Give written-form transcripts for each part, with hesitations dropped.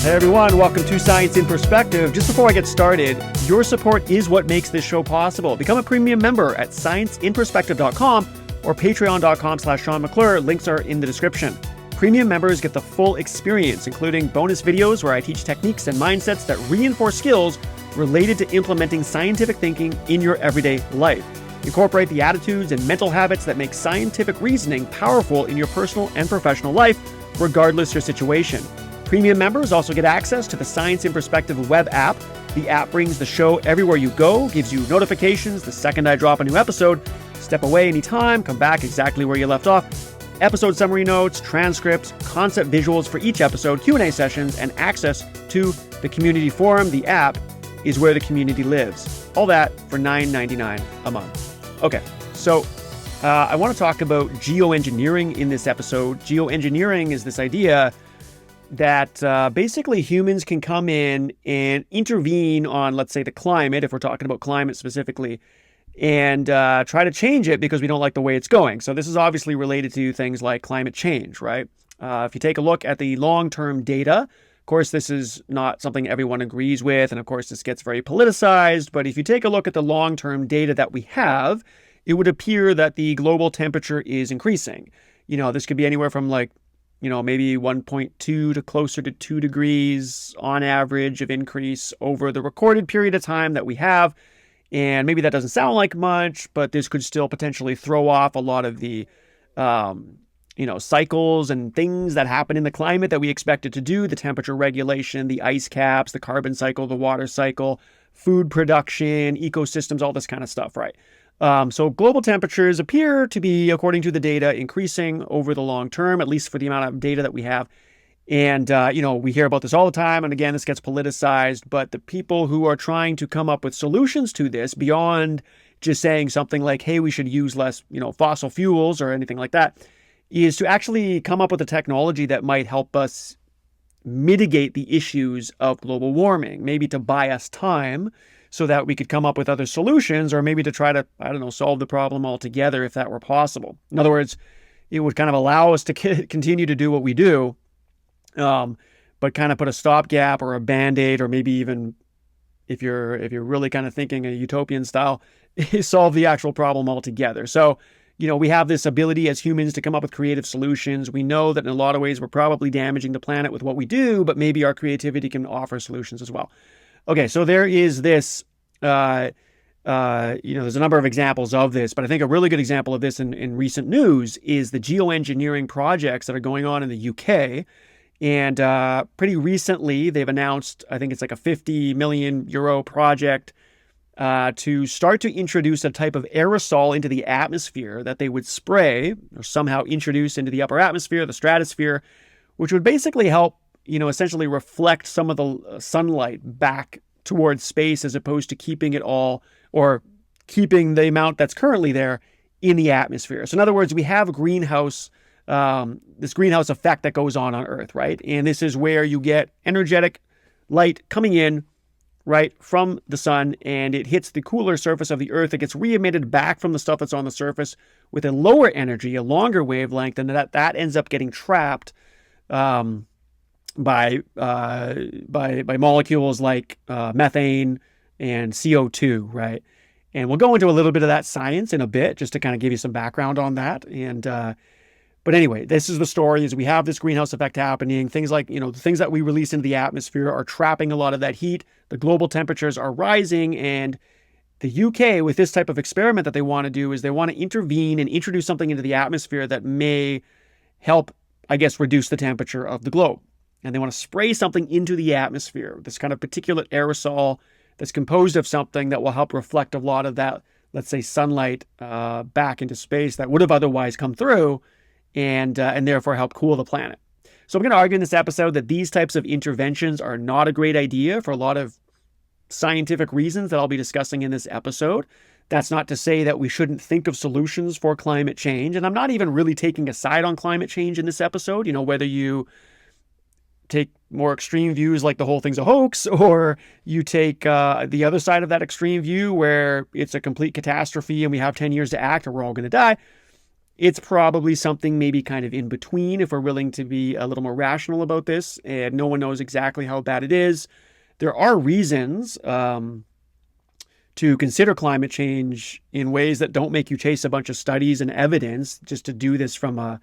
Hey everyone, welcome to Science in Perspective. Just before I get started, your support is what makes this show possible. Become a premium member at scienceinperspective.com or patreon.com/Sean McClure. Links are in the description. Premium members get the full experience, including bonus videos where I teach techniques and mindsets that reinforce skills related to implementing scientific thinking in your everyday life. Incorporate the attitudes and mental habits that make scientific reasoning powerful in your personal and professional life, regardless your situation. Premium members also get access to the Science in Perspective web app. The app brings the show everywhere you go, gives you notifications the second I drop a new episode. Step away anytime, come back exactly where you left off. Episode summary notes, transcripts, concept visuals for each episode, Q&A sessions, and access to the community forum. The app is where the community lives. All that for $9.99 a month. Okay, so I want to talk about geoengineering in this episode. Geoengineering is this idea that basically humans can come in and intervene on, let's say, the climate, if we're talking about climate specifically, and try to change it because we don't like the way it's going. So this is obviously related to things like climate change, right? If you take a look at the long-term data, of course, this is not something everyone agrees with, and of course, this gets very politicized, but if you take a look at the long-term data that we have, it would appear that the global temperature is increasing. You know, this could be anywhere from maybe 1.2 to closer to 2 degrees on average of increase over the recorded period of time that we have. And maybe that doesn't sound like much, but this could still potentially throw off a lot of the, cycles and things that happen in the climate that we expect it to do, the temperature regulation, the ice caps, the carbon cycle, the water cycle, food production, ecosystems, all this kind of stuff, right? So global temperatures appear to be, according to the data, increasing over the long term, at least for the amount of data that we have. And, we hear about this all the time. And again, this gets politicized. But the people who are trying to come up with solutions to this beyond just saying something like, hey, we should use less, fossil fuels or anything like that, is to actually come up with a technology that might help us mitigate the issues of global warming, maybe to buy us time, so that we could come up with other solutions, or maybe to try to, solve the problem altogether if that were possible. In other words, it would kind of allow us to continue to do what we do, but kind of put a stopgap or a Band-Aid, or maybe even, if you're really kind of thinking a utopian style, solve the actual problem altogether. So, we have this ability as humans to come up with creative solutions. We know that in a lot of ways we're probably damaging the planet with what we do, but maybe our creativity can offer solutions as well. Okay, so there is this, there's a number of examples of this, but I think a really good example of this in recent news is the geoengineering projects that are going on in the UK. And pretty recently, they've announced, I think it's like a 50 million euro project to start to introduce a type of aerosol into the atmosphere that they would spray or somehow introduce into the upper atmosphere, the stratosphere, which would basically help essentially reflect some of the sunlight back towards space, as opposed to keeping it all, or keeping the amount that's currently there in the atmosphere. So in other words, we have this greenhouse effect that goes on Earth, right? And this is where you get energetic light coming in, right, from the sun, and it hits the cooler surface of the Earth. It gets re-emitted back from the stuff that's on the surface with a lower energy, a longer wavelength, and that ends up getting trapped by molecules like methane and CO2, right? And we'll go into a little bit of that science in a bit, just to kind of give you some background on that. And but anyway, this is the story: is we have this greenhouse effect happening. Things like the things that we release into the atmosphere are trapping a lot of that heat. The global temperatures are rising, and the UK, with this type of experiment that they want to do, is they want to intervene and introduce something into the atmosphere that may help, I guess, reduce the temperature of the globe. And they want to spray something into the atmosphere, this kind of particulate aerosol that's composed of something that will help reflect a lot of that, let's say, sunlight back into space that would have otherwise come through, and therefore help cool the planet. So I'm going to argue in this episode that these types of interventions are not a great idea for a lot of scientific reasons that I'll be discussing in this episode. That's not to say that we shouldn't think of solutions for climate change. And I'm not even really taking a side on climate change in this episode, whether you take more extreme views like the whole thing's a hoax, or you take the other side of that extreme view where it's a complete catastrophe and we have 10 years to act or we're all going to die. It's probably something maybe kind of in between if we're willing to be a little more rational about this, and no one knows exactly how bad it is. There are reasons to consider climate change in ways that don't make you chase a bunch of studies and evidence just to do this from a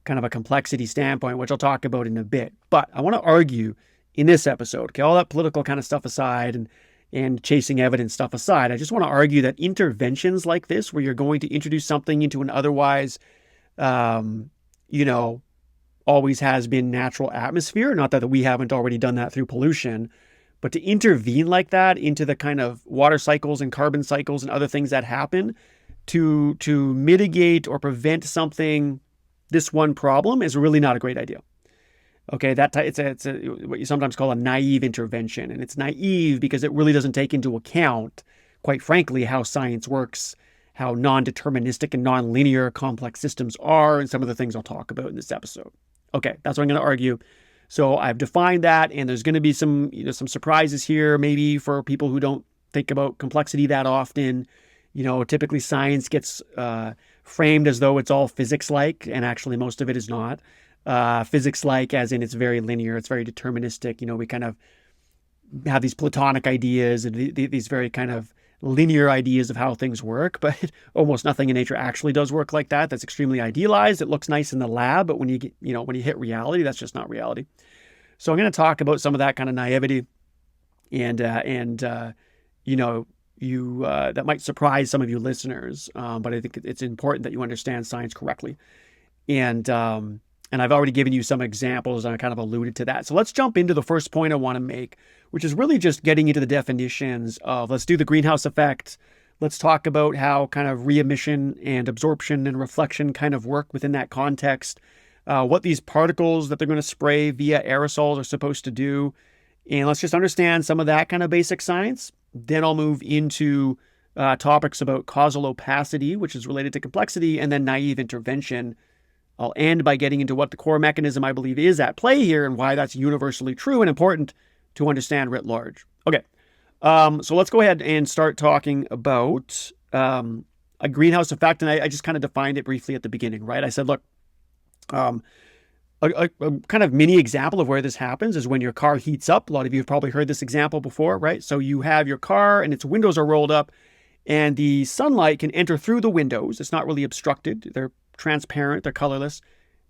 kind of a complexity standpoint, which I'll talk about in a bit. But I want to argue in this episode, okay, all that political kind of stuff aside and chasing evidence stuff aside, I just want to argue that interventions like this, where you're going to introduce something into an otherwise, always has been natural atmosphere, not that we haven't already done that through pollution, but to intervene like that into the kind of water cycles and carbon cycles and other things that happen to mitigate or prevent something, this one problem, is really not a great idea. Okay, it's what you sometimes call a naive intervention, and it's naive because it really doesn't take into account, quite frankly, how science works, how non-deterministic and non-linear complex systems are, and some of the things I'll talk about in this episode. Okay, that's what I'm going to argue. So I've defined that, and there's going to be some surprises here, maybe for people who don't think about complexity that often. Typically science gets framed as though it's all physics-like, and actually most of it is not. Physics-like as in it's very linear, it's very deterministic. We kind of have these Platonic ideas and these very kind of linear ideas of how things work, but almost nothing in nature actually does work like that. That's extremely idealized. It looks nice in the lab, but when you hit reality, that's just not reality. So I'm going to talk about some of that kind of naivety, and that might surprise some of you listeners, but I think it's important that you understand science correctly. And I've already given you some examples, and I kind of alluded to that. So let's jump into the first point I want to make, which is really just getting into the definitions of, let's do the greenhouse effect. Let's talk about how kind of re-emission and absorption and reflection kind of work within that context, what these particles that they're going to spray via aerosols are supposed to do. And let's just understand some of that kind of basic science. Then I'll move into topics about causal opacity, which is related to complexity, and then naive intervention. I'll end by getting into what the core mechanism I believe is at play here and why that's universally true and important to understand writ large. Okay, so let's go ahead and start talking about a greenhouse effect. And I just kind of defined it briefly at the beginning, right? I said, look, a kind of mini example of where this happens is when your car heats up. A lot of you have probably heard this example before, right? So you have your car and its windows are rolled up and the sunlight can enter through the windows. It's not really obstructed. They're transparent, they're colorless.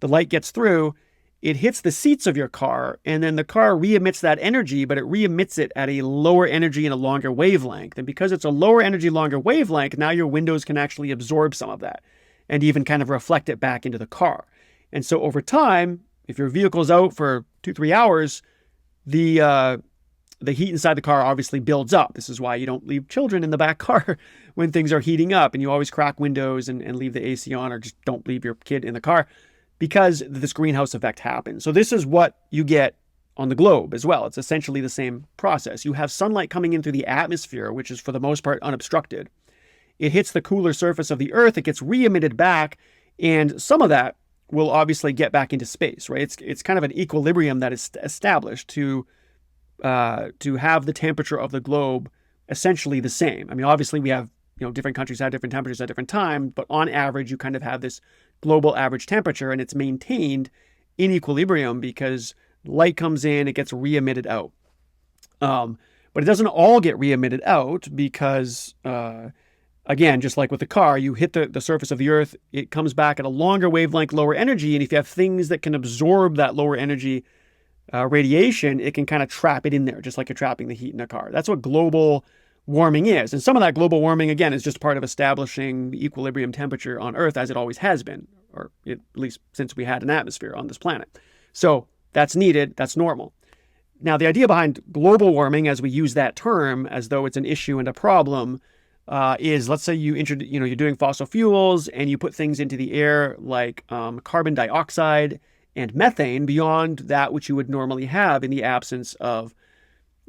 The light gets through, it hits the seats of your car, and then the car re-emits that energy, but it re-emits it at a lower energy and a longer wavelength. And because it's a lower energy, longer wavelength, now your windows can actually absorb some of that and even kind of reflect it back into the car. And so over time, if your vehicle's out for 2-3 hours, the heat inside the car obviously builds up. This is why you don't leave children in the back car when things are heating up, and you always crack windows and leave the AC on, or just don't leave your kid in the car, because this greenhouse effect happens. So this is what you get on the globe as well. It's essentially the same process. You have sunlight coming in through the atmosphere, which is for the most part unobstructed. It hits the cooler surface of the Earth, it gets re-emitted back, and some of that will obviously get back into space, right? It's kind of an equilibrium that is established to have the temperature of the globe essentially the same. I mean, obviously we have, different countries have different temperatures at different times, but on average, you kind of have this global average temperature, and it's maintained in equilibrium because light comes in, it gets re-emitted out. But it doesn't all get re-emitted out because, again, just like with the car, you hit the surface of the Earth, it comes back at a longer wavelength, lower energy, and if you have things that can absorb that lower energy radiation, it can kind of trap it in there, just like you're trapping the heat in a car. That's what global warming is. And some of that global warming, again, is just part of establishing the equilibrium temperature on Earth as it always has been, or at least since we had an atmosphere on this planet. So that's needed. That's normal. Now, the idea behind global warming, as we use that term as though it's an issue and a problem, is, let's say you're doing fossil fuels and you put things into the air like carbon dioxide and methane beyond that which you would normally have in the absence of,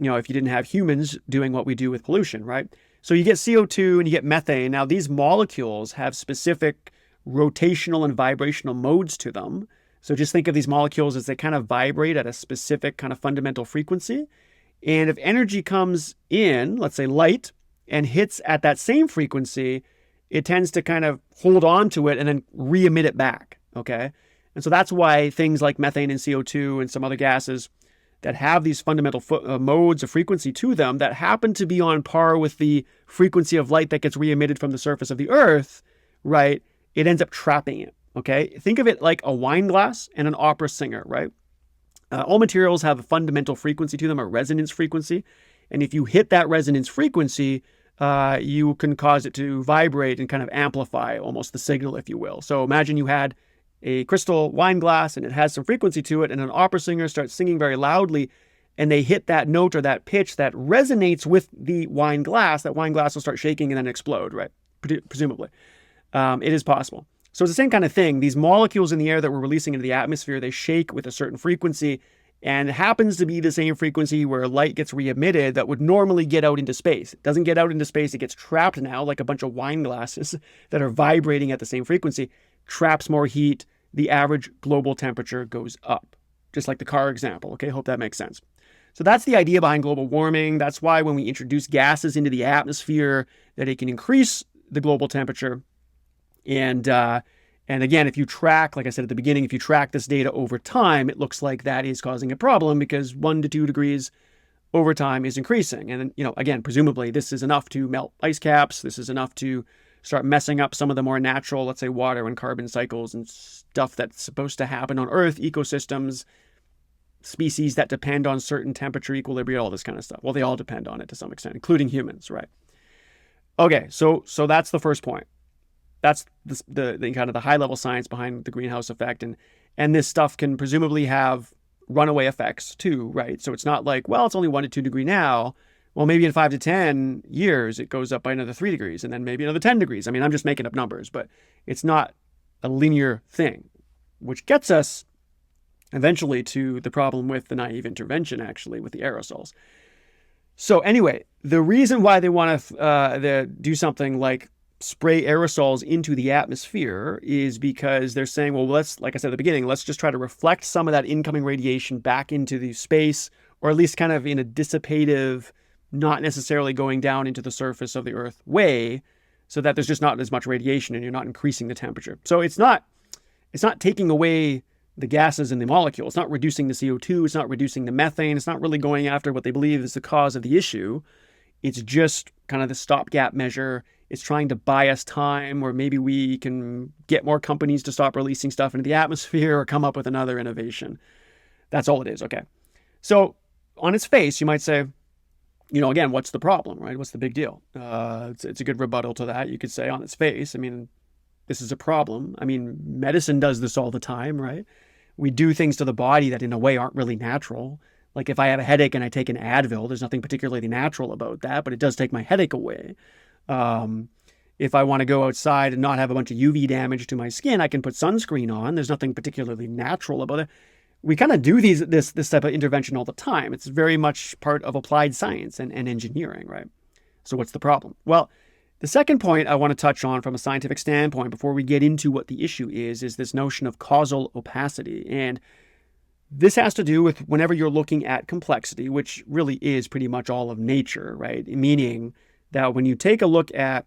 if you didn't have humans doing what we do with pollution, right? So you get CO2 and you get methane. Now, these molecules have specific rotational and vibrational modes to them. So just think of these molecules as they kind of vibrate at a specific kind of fundamental frequency. And if energy comes in, let's say light, and hits at that same frequency, it tends to kind of hold on to it and then re-emit it back, okay? And so that's why things like methane and CO2 and some other gases that have these fundamental modes of frequency to them that happen to be on par with the frequency of light that gets re-emitted from the surface of the Earth, right? It ends up trapping it, okay? Think of it like a wine glass and an opera singer, right? All materials have a fundamental frequency to them, a resonance frequency. And if you hit that resonance frequency, you can cause it to vibrate and kind of amplify almost the signal, if you will. So imagine you had a crystal wine glass and it has some frequency to it, and an opera singer starts singing very loudly, and they hit that note or that pitch that resonates with the wine glass. That wine glass will start shaking and then explode, right? Presumably. It is possible. So it's the same kind of thing. These molecules in the air that we're releasing into the atmosphere, they shake with a certain frequency, and it happens to be the same frequency where light gets re-emitted that would normally get out into space. It doesn't get out into space. It gets trapped now like a bunch of wine glasses that are vibrating at the same frequency, traps more heat. The average global temperature goes up, just like the car example. Okay, hope that makes sense. So that's the idea behind global warming. That's why when we introduce gases into the atmosphere, that it can increase the global temperature. And again, if you track, like I said at the beginning, if you track this data over time, it looks like that is causing a problem because 1 to 2 degrees over time is increasing. And, again, presumably this is enough to melt ice caps. This is enough to start messing up some of the more natural, let's say, water and carbon cycles and stuff that's supposed to happen on Earth, ecosystems, species that depend on certain temperature equilibria, all this kind of stuff. Well, they all depend on it to some extent, including humans, right? Okay, so that's the first point. That's the kind of the high level science behind the greenhouse effect. And this stuff can presumably have runaway effects too, right? So it's not like, well, it's only 1 to 2 degree now. Well, maybe in 5 to 10 years, it goes up by another 3 degrees and then maybe another 10 degrees. I mean, I'm just making up numbers, but it's not a linear thing, which gets us eventually to the problem with the naive intervention, actually, with the aerosols. So anyway, the reason why they want to do something like spray aerosols into the atmosphere is because they're saying, well, let's, like I said at the beginning, let's just try to reflect some of that incoming radiation back into the space, or at least kind of in a dissipative, not necessarily going down into the surface of the Earth way, so that there's just not as much radiation and you're not increasing the temperature. So it's not taking away the gases in the molecule. It's not reducing the CO2. It's not reducing the methane. It's not really going after what they believe is the cause of the issue. It's just kind of the stopgap measure. It's trying to buy us time, or maybe we can get more companies to stop releasing stuff into the atmosphere or come up with another innovation. That's all it is. Okay. So on its face, you might say, again, what's the problem, right? What's the big deal? It's a good rebuttal to that. You could say on its face, I mean, this is a problem. I mean, medicine does this all the time, right? We do things to the body that in a way aren't really natural. Like if I have a headache and I take an Advil, there's nothing particularly natural about that, but it does take my headache away. If I want to go outside and not have a bunch of UV damage to my skin, I can put sunscreen on. There's nothing particularly natural about it. We kind of do this type of intervention all the time. It's very much part of applied science and engineering, right? So what's the problem? Well, the second point I want to touch on from a scientific standpoint before we get into what the issue is this notion of causal opacity. And this has to do with whenever you're looking at complexity, which really is pretty much all of nature, right? Meaning that when you take a look at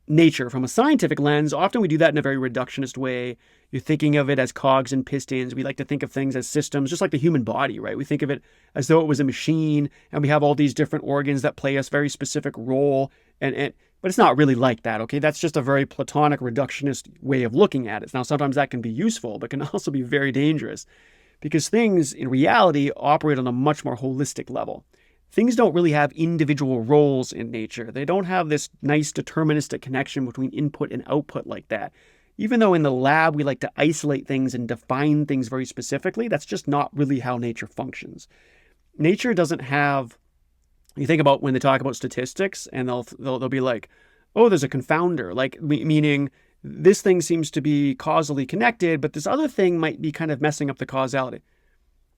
nature from a scientific lens, often we do that in a very reductionist way. You're thinking of it as cogs and pistons. We like to think of things as systems, just like the human body, right? We think of it as though it was a machine, and we have all these different organs that play a very specific role. But it's not really like that, okay? That's just a very Platonic reductionist way of looking at it. Now, sometimes that can be useful, but can also be very dangerous because things in reality operate on a much more holistic level. Things don't really have individual roles in nature. They don't have this nice deterministic connection between input and output like that. Even though in the lab we like to isolate things and define things very specifically, that's just not really how nature functions. Nature doesn't have, you think about when they talk about statistics and they'll be like, oh, there's a confounder, like meaning this thing seems to be causally connected, but this other thing might be kind of messing up the causality.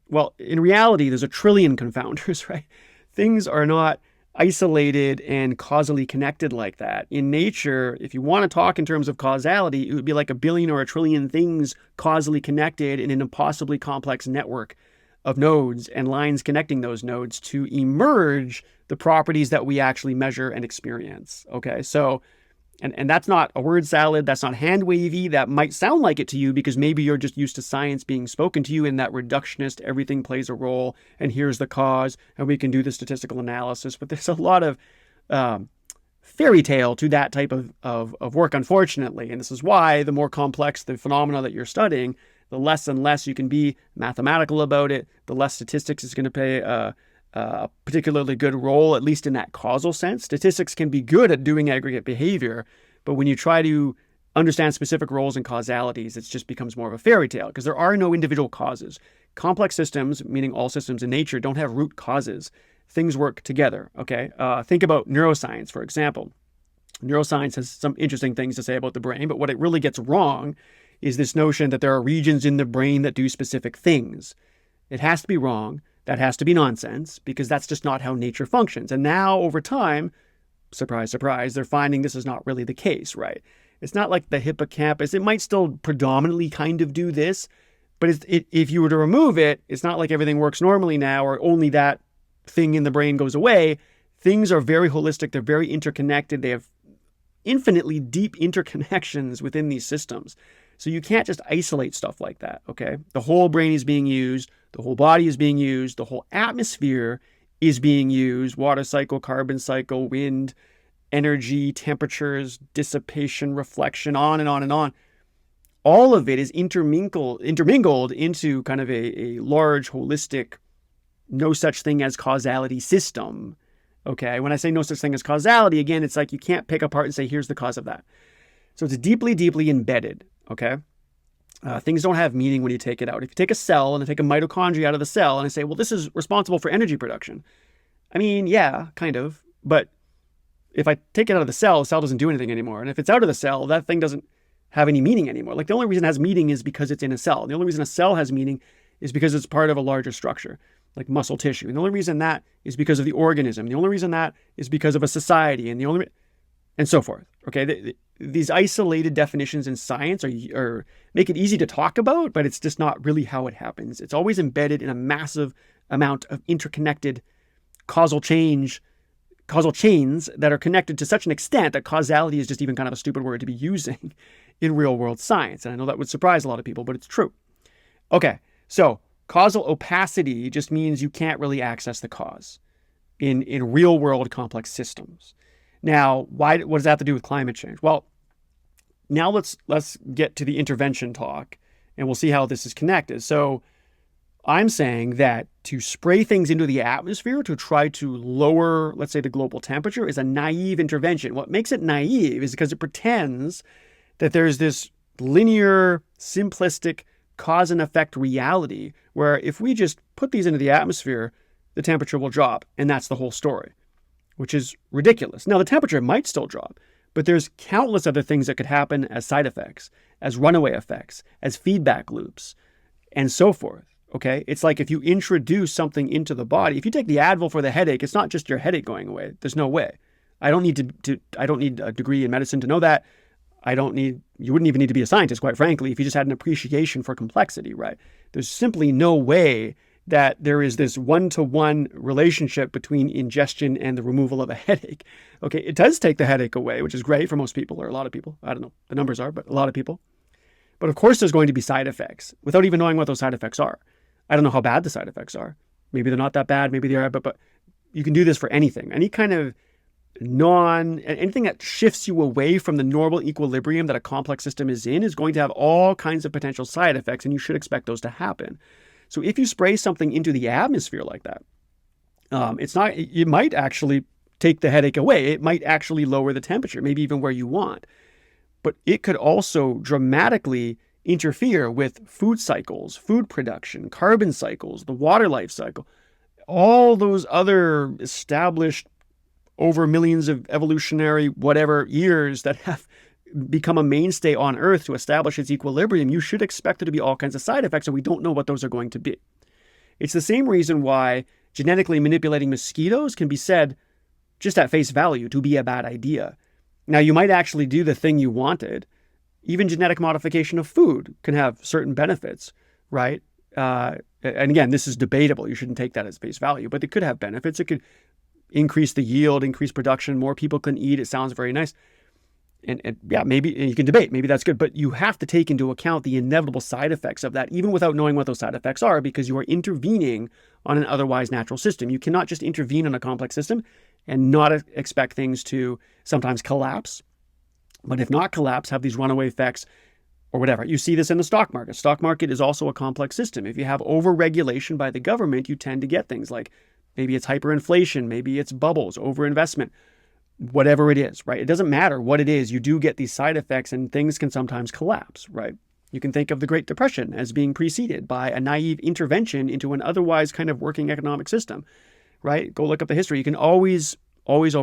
Well, in reality, there's a trillion confounders, right? Things are not isolated and causally connected like that. In nature, if you want to talk in terms of causality, it would be like a billion or a trillion things causally connected in an impossibly complex network of nodes and lines connecting those nodes to emerge the properties that we actually measure and experience. Okay, so And that's not a word salad. That's not hand wavy. That might sound like it to you because maybe you're just used to science being spoken to you in that reductionist, everything plays a role, and here's the cause, and we can do the statistical analysis. But there's a lot of fairy tale to that type of work, unfortunately. And this is why the more complex the phenomena that you're studying, the less and less you can be mathematical about it, the less statistics is going to play a particularly good role, at least in that causal sense. Statistics can be good at doing aggregate behavior, but when you try to understand specific roles and causalities, it just becomes more of a fairy tale because there are no individual causes. Complex systems, meaning all systems in nature, don't have root causes. Things work together, okay? Think about neuroscience, for example. Neuroscience has some interesting things to say about the brain, but what it really gets wrong is this notion that there are regions in the brain that do specific things. It has to be wrong. That has to be nonsense because that's just not how nature functions. And now over time, surprise, surprise, they're finding this is not really the case, right? It's not like the hippocampus. It might still predominantly kind of do this, but if you were to remove it, it's not like everything works normally now or only that thing in the brain goes away. Things are very holistic. They're very interconnected. They have infinitely deep interconnections within these systems. So you can't just isolate stuff like that, okay? The whole brain is being used. The whole body is being used. The whole atmosphere is being used. Water cycle, carbon cycle, wind, energy, temperatures, dissipation, reflection, on and on and on. All of it is intermingled into kind of a large, holistic, no such thing as causality system, okay? When I say no such thing as causality, again, it's like you can't pick apart and say, here's the cause of that. So it's deeply, deeply embedded, okay? Things don't have meaning when you take it out. If you take a cell and I take a mitochondria out of the cell and I say, well, this is responsible for energy production. I mean, yeah, kind of. But if I take it out of the cell doesn't do anything anymore. And if it's out of the cell, that thing doesn't have any meaning anymore. Like the only reason it has meaning is because it's in a cell. The only reason a cell has meaning is because it's part of a larger structure, like muscle tissue. And the only reason that is because of the organism. The only reason that is because of a society. And so forth. Okay, these isolated definitions in science are make it easy to talk about, but it's just not really how it happens. It's always embedded in a massive amount of interconnected causal chains that are connected to such an extent that causality is just even kind of a stupid word to be using in real world science. And I know that would surprise a lot of people, but it's true. Okay, so causal opacity just means you can't really access the cause in real world complex systems. Now, what does that have to do with climate change? Well, now let's get to the intervention talk, and we'll see how this is connected. So I'm saying that to spray things into the atmosphere to try to lower, let's say, the global temperature is a naive intervention. What makes it naive is because it pretends that there's this linear, simplistic cause and effect reality where if we just put these into the atmosphere, the temperature will drop, and that's the whole story, which is ridiculous. Now, the temperature might still drop, but there's countless other things that could happen as side effects, as runaway effects, as feedback loops, and so forth, okay? It's like if you introduce something into the body, if you take the Advil for the headache, it's not just your headache going away. There's no way. I don't need a degree in medicine to know that. You wouldn't even need to be a scientist, quite frankly, if you just had an appreciation for complexity, right? There's simply no way that there is this one-to-one relationship between ingestion and the removal of a headache. Okay, it does take the headache away, which is great for most people or a lot of people. I don't know the numbers are, but a lot of people. But of course, there's going to be side effects without even knowing what those side effects are. I don't know how bad the side effects are. Maybe they're not that bad. Maybe they are, but you can do this for anything. Any kind of anything that shifts you away from the normal equilibrium that a complex system is in is going to have all kinds of potential side effects, and you should expect those to happen. So if you spray something into the atmosphere like that, it might actually take the headache away. It might actually lower the temperature, maybe even where you want. But it could also dramatically interfere with food cycles, food production, carbon cycles, the water life cycle, all those other established over millions of evolutionary whatever years that have become a mainstay on Earth to establish its equilibrium. You should expect there to be all kinds of side effects, and we don't know what those are going to be. It's the same reason why genetically manipulating mosquitoes can be said just at face value to be a bad idea. Now, you might actually do the thing you wanted. Even genetic modification of food can have certain benefits, right? And again, this is debatable. You shouldn't take that as face value, but it could have benefits. It could increase the yield, increase production, more people can eat. It sounds very nice. and yeah, maybe you can debate, maybe that's good, but you have to take into account the inevitable side effects of that, even without knowing what those side effects are, because you are intervening on an otherwise natural system. You cannot just intervene on a complex system and not expect things to sometimes collapse, but if not collapse, have these runaway effects or whatever. You see this in the stock market. Stock market is also a complex system. If you have over-regulation by the government, you tend to get things like maybe it's hyperinflation, maybe it's bubbles, overinvestment, whatever it is, right? It doesn't matter what it is. You do get these side effects and things can sometimes collapse, right? You can think of the Great Depression as being preceded by a naive intervention into an otherwise kind of working economic system, right? Go look up the history. You can always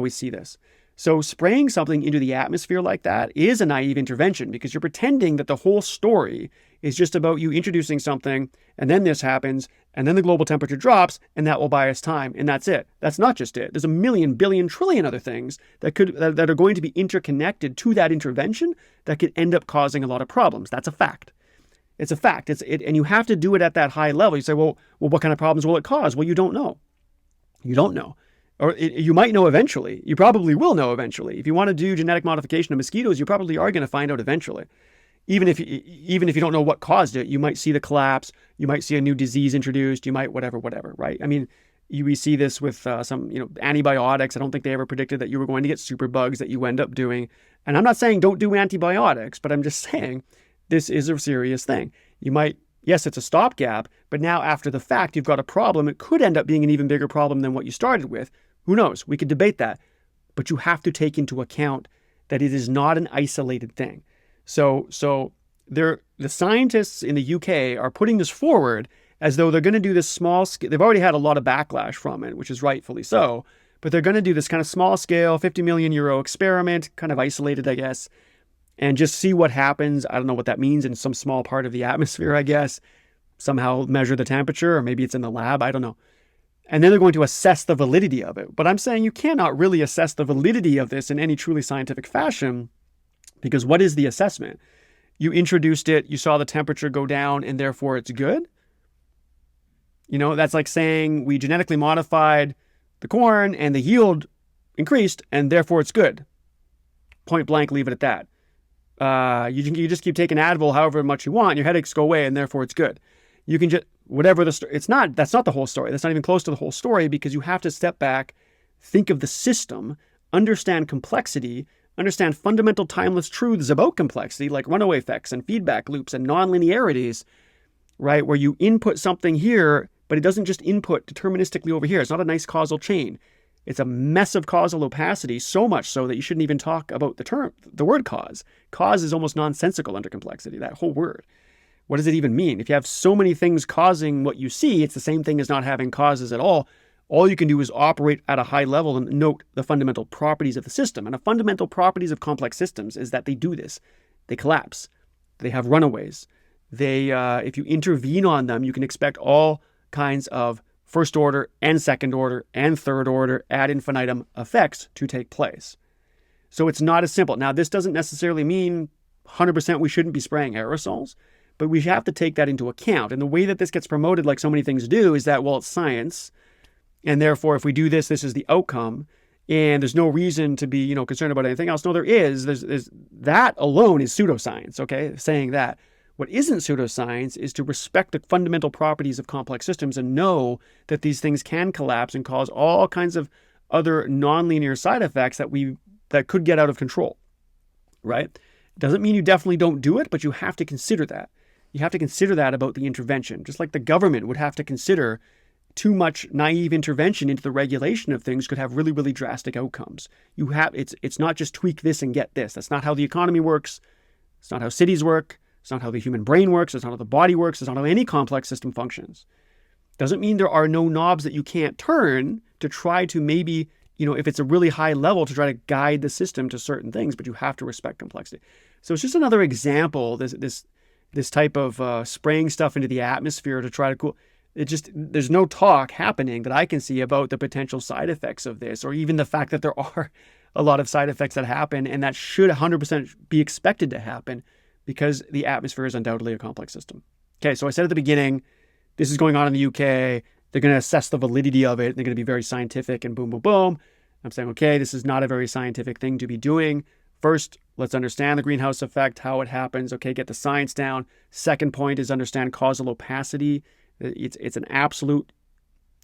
see this. So spraying something into the atmosphere like that is a naive intervention because you're pretending that the whole story is just about you introducing something and then this happens and then the global temperature drops and that will buy us time and that's it. That's not just it. There's a million, billion, trillion other things that are going to be interconnected to that intervention that could end up causing a lot of problems. That's a fact. It's a fact. And you have to do it at that high level. You say, well, what kind of problems will it cause? Well, you don't know. You don't know. Or you might know eventually. You probably will know eventually. If you want to do genetic modification of mosquitoes, you probably are going to find out eventually. Even if you don't know what caused it, you might see the collapse. You might see a new disease introduced. You might whatever, right? I mean, we see this with some antibiotics. I don't think they ever predicted that you were going to get superbugs that you end up doing. And I'm not saying don't do antibiotics, but I'm just saying this is a serious thing. You might. Yes, it's a stopgap, but now after the fact, you've got a problem. It could end up being an even bigger problem than what you started with. Who knows? We could debate that. But you have to take into account that it is not an isolated thing. So the scientists in the UK are putting this forward as though they're going to do this small scale. They've already had a lot of backlash from it, which is rightfully so. But they're going to do this kind of small scale, 50 million euro experiment, kind of isolated, I guess, and just see what happens. I don't know what that means in some small part of the atmosphere, I guess. Somehow measure the temperature, or maybe it's in the lab. I don't know. And then they're going to assess the validity of it. But I'm saying you cannot really assess the validity of this in any truly scientific fashion, because what is the assessment? You introduced it, you saw the temperature go down, and therefore it's good? That's like saying we genetically modified the corn and the yield increased, and therefore it's good. Point blank, leave it at that. You just keep taking Advil however much you want, your headaches go away, and therefore it's good. You can just, whatever the story, that's not the whole story. That's not even close to the whole story, because you have to step back, think of the system, understand complexity, understand fundamental timeless truths about complexity, like runaway effects and feedback loops and nonlinearities, right? Where you input something here, but it doesn't just input deterministically over here. It's not a nice causal chain. It's a mess of causal opacity, so much so that you shouldn't even talk about the word cause. Cause is almost nonsensical under complexity, that whole word. What does it even mean? If you have so many things causing what you see, it's the same thing as not having causes at all. All you can do is operate at a high level and note the fundamental properties of the system. And the fundamental properties of complex systems is that they do this. They collapse. They have runaways. If you intervene on them, you can expect all kinds of first order and second order and third order ad infinitum effects to take place. So it's not as simple. Now, this doesn't necessarily mean 100% we shouldn't be spraying aerosols, but we have to take that into account. And the way that this gets promoted, like so many things do, is that, well, it's science. And therefore, if we do this, this is the outcome. And there's no reason to be, concerned about anything else. No, there is. There's that alone is pseudoscience, okay? Saying that. What isn't pseudoscience is to respect the fundamental properties of complex systems and know that these things can collapse and cause all kinds of other nonlinear side effects that could get out of control, right? Doesn't mean you definitely don't do it, but you have to consider that. You have to consider that about the intervention, just like the government would have to consider too much naive intervention into the regulation of things could have really, really drastic outcomes. It's not just tweak this and get this. That's not how the economy works. It's not how cities work. It's not how the human brain works. It's not how the body works. It's not how any complex system functions. Doesn't mean there are no knobs that you can't turn to try to maybe, if it's a really high level, to try to guide the system to certain things, but you have to respect complexity. So it's just another example, this type of spraying stuff into the atmosphere to try to cool. There's no talk happening that I can see about the potential side effects of this, or even the fact that there are a lot of side effects that happen, and that should 100% be expected to happen, because the atmosphere is undoubtedly a complex system. Okay, so I said at the beginning, this is going on in the UK. They're going to assess the validity of it. They're going to be very scientific and boom, boom, boom. I'm saying, okay, this is not a very scientific thing to be doing first, let's understand the greenhouse effect, how it happens. Okay, get the science down. Second point is understand causal opacity. It's an absolute,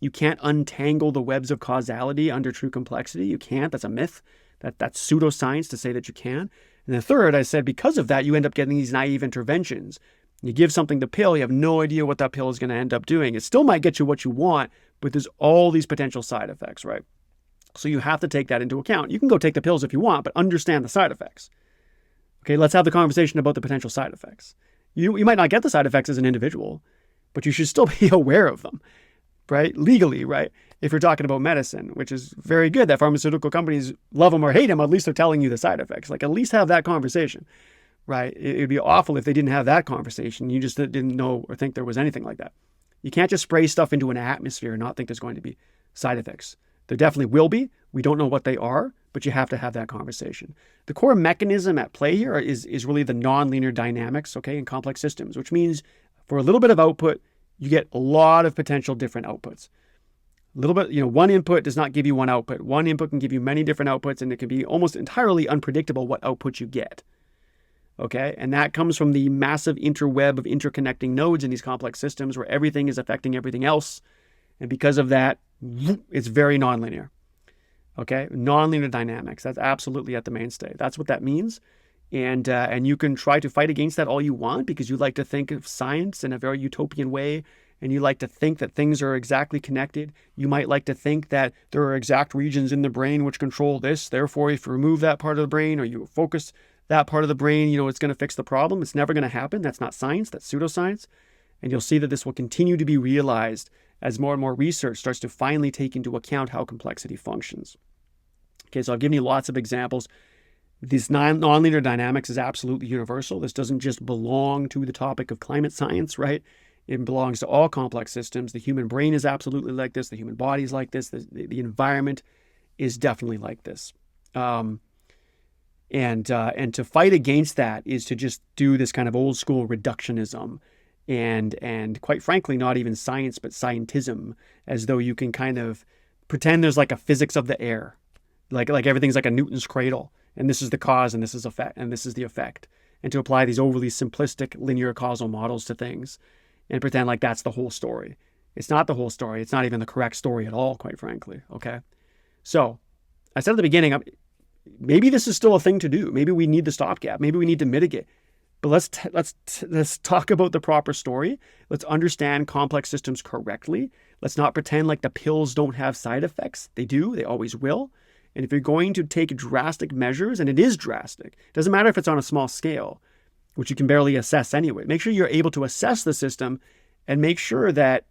you can't untangle the webs of causality under true complexity. You can't. That's a myth. That's pseudoscience to say that you can. And then third, I said, because of that, you end up getting these naive interventions. You give something the pill, you have no idea what that pill is going to end up doing. It still might get you what you want, but there's all these potential side effects, right? So you have to take that into account. You can go take the pills if you want, but understand the side effects. Okay, let's have the conversation about the potential side effects. You might not get the side effects as an individual, but you should still be aware of them, right? Legally, right? If you're talking about medicine, which is very good that pharmaceutical companies love them or hate them, at least they're telling you the side effects. Like, at least have that conversation, right? It'd be awful if they didn't have that conversation. You just didn't know or think there was anything like that. You can't just spray stuff into an atmosphere and not think there's going to be side effects. There definitely will be. We don't know what they are, but you have to have that conversation. The core mechanism at play here is really the nonlinear dynamics, okay, in complex systems, which means for a little bit of output, you get a lot of potential different outputs. A little bit, one input does not give you one output. One input can give you many different outputs, and it can be almost entirely unpredictable what output you get. Okay, and that comes from the massive interweb of interconnecting nodes in these complex systems where everything is affecting everything else. And because of that, it's very nonlinear. Okay, nonlinear dynamics. That's absolutely at the mainstay. That's what that means. And you can try to fight against that all you want because you like to think of science in a very utopian way, and you like to think that things are exactly connected. You might like to think that there are exact regions in the brain which control this. Therefore, if you remove that part of the brain or you focus that part of the brain, it's going to fix the problem. It's never going to happen. That's not science. That's pseudoscience. And you'll see that this will continue to be realized as more and more research starts to finally take into account how complexity functions. Okay, so I've given you lots of examples. This nonlinear dynamics is absolutely universal. This doesn't just belong to the topic of climate science, right? It belongs to all complex systems. The human brain is absolutely like this. The human body is like this. The environment is definitely like this. And to fight against that is to just do this kind of old school reductionism and quite frankly, not even science, but scientism, as though you can kind of pretend there's like a physics of the air, like everything's like a Newton's cradle, and this is the cause and this is effect and this is the effect, and to apply these overly simplistic linear causal models to things and pretend like that's the whole story. It's not the whole story. It's not even the correct story at all, quite frankly. Okay, so I said at the beginning, maybe this is still a thing to do. Maybe we need the stopgap. Maybe we need to mitigate. But let's talk about the proper story. Let's understand complex systems correctly. Let's not pretend like the pills don't have side effects. They do. They always will. And if you're going to take drastic measures, and it is drastic, it doesn't matter if it's on a small scale, which you can barely assess anyway. Make sure you're able to assess the system and make sure that,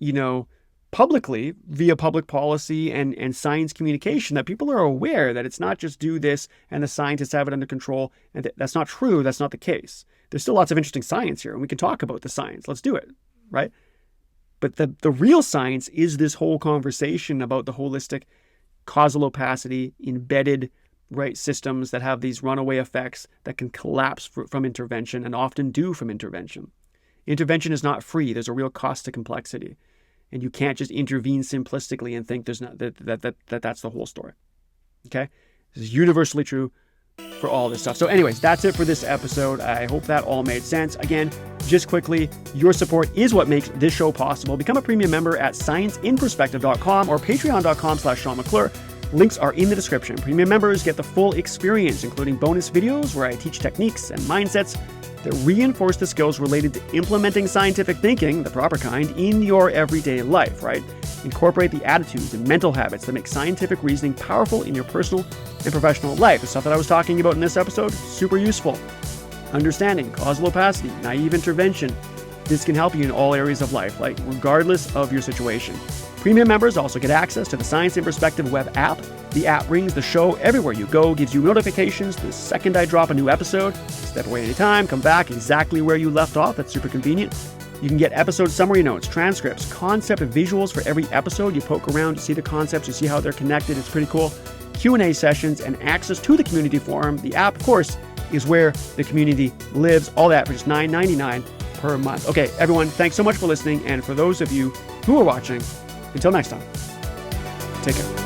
publicly, via public policy and science communication, that people are aware that it's not just do this and the scientists have it under control. And that's not true. That's not the case. There's still lots of interesting science here, and we can talk about the science. Let's do it, right? But the real science is this whole conversation about the holistic causal opacity, embedded, right, systems that have these runaway effects that can collapse from intervention and often do from intervention. Intervention is not free. There's a real cost to complexity. And you can't just intervene simplistically and think there's not that's the whole story. Okay? This is universally true for all this stuff. So anyways, that's it for this episode. I hope that all made sense. Again, just quickly, your support is what makes this show possible. Become a premium member at scienceinperspective.com or patreon.com/Sean McClure. Links are in the description. Premium members get the full experience, including bonus videos where I teach techniques and mindsets that reinforce the skills related to implementing scientific thinking, the proper kind, in your everyday life, right? Incorporate the attitudes and mental habits that make scientific reasoning powerful in your personal and professional life. The stuff that I was talking about in this episode, super useful. Understanding causal opacity, naive intervention. This can help you in all areas of life, like regardless of your situation. Premium members also get access to the Science in Perspective web app. The app brings the show everywhere you go, gives you notifications the second I drop a new episode. Step away anytime, come back exactly where you left off. That's super convenient. You can get episode summary notes, transcripts, concept visuals for every episode. You poke around, you see the concepts, you see how they're connected. It's pretty cool. Q&A sessions and access to the community forum. The app, of course, is where the community lives. All that for just $9.99 per month. Okay, everyone, thanks so much for listening. And for those of you who are watching, until next time, take care.